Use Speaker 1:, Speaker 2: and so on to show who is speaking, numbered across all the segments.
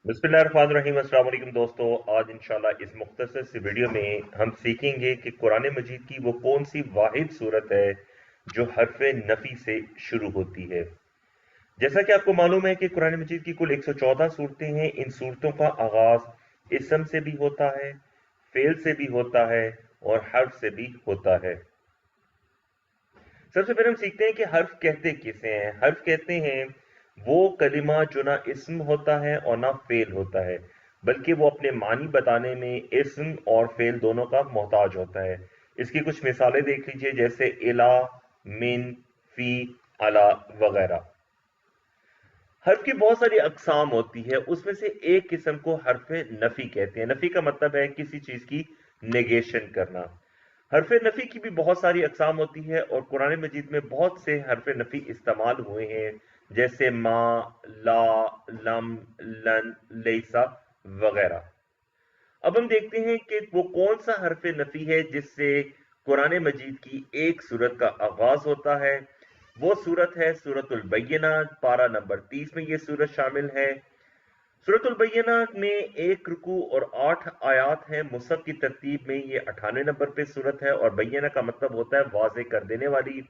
Speaker 1: बिस्मिल्लाहिर्रहमानिर्रहीम। अस्सलाम वालेकुम दोस्तों, आज इंशाल्लाह इस मुख्तसर सी वीडियो में हम सीखेंगे कि कुरान मजीद की वो कौन सी वाहिद सूरत है जो हरफ नफी से शुरू होती है। जैसा कि आपको मालूम है कि कुरान मजीद की कुल 114 सूरतें हैं। इन सूरतों का आगाज इसम से भी होता है, फेल से भी होता है और हर्फ से भी होता है। सबसे पहले हम सीखते हैं कि हर्फ कहते किसे हैं। हर्फ कहते हैं वो कलिमा जो ना इस्म होता है और ना फेल होता है, बल्कि वो अपने मानी बताने में इस्म और फेल दोनों का मोहताज होता है। इसकी कुछ मिसालें देख लीजिए, जैसे इला, मिन, फी, अला वगैरह। हर्फ की बहुत सारी अकसाम होती है, उसमें से एक किस्म को हर्फ नफी कहते हैं। नफी का मतलब है किसी चीज की नेगेशन करना। हरफ नफी की भी बहुत सारी अकसाम होती है और कुरान मजीद में बहुत से हरफ नफी इस्तेमाल हुए हैं, जैसे मा, ला, लम, लन, लेसा वगैरह। अब हम देखते हैं कि वो कौन सा हरफ नफी है जिससे कुरान मजीद की एक सूरत का आगाज होता है। वो सूरत है सूरतुल बय्यना। पारा नंबर 30 में ये सूरत शामिल है। सूरतुल बय्यना में एक रुकू और 8 आयात हैं। मुसहफ की तरतीब में ये 98 नंबर पे सूरत है और बय्यना का मतलब होता है वाज़े कर देने वाली।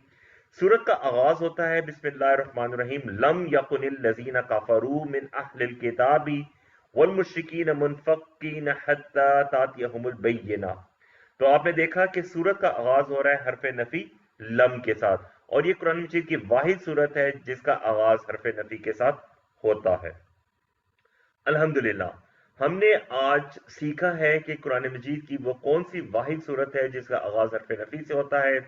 Speaker 1: सूरत का आगाज होता है बिस्मिल्लाहिर्रहमानिर्रहीम, लम यकुनिल लज़ीना कफरू मिन अहलिल किताबी वल मुश्रिकीन मुनफक्कीन हत्ता तातियहुमुल बय्यिना। तो आपने देखा कि सूरत का आगाज हो रहा है हरफ नफी लम के साथ, और ये कुरान मजीद की वाहिद सूरत है जिसका आगाज हरफ नफी के साथ होता है। अल्हम्दुलिल्लाह, हमने आज सीखा है कि कुरान मजीद की वो कौन सी वाहिद सूरत है जिसका आगाज हरफ नफी से होता है।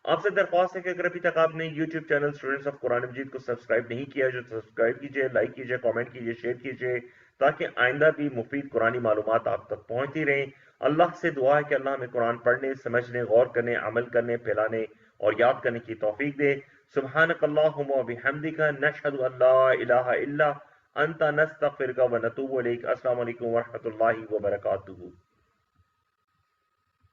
Speaker 1: आपसे दरख्वास्त है कि अगर अभी तक आपने YouTube channel students of Quran Majeed को सब्सक्राइब नहीं किया, जो सब्सक्राइब कीजिए, लाइक कीजिए, कमेंट कीजिए, शेयर कीजिए, ताकि आइंदा भी मुफीद कुरानी मालूमात आप तक पहुंचती रहें। अल्लाह से दुआ है कि अल्लाह हमें कुरान पढ़ने, समझने, गौर करने, अमल करने, फैलाने और याद करने की तौफीक दे। सुब्हानकल्लाहुम्मा व बिहम्दिका नशहदु अल्ला इलाहा इल्ला अंता नस्तगफिरुका व नतूबु इलैक। अस्सलामु अलैकुम व रहमतुल्लाहि व बरकातुहू।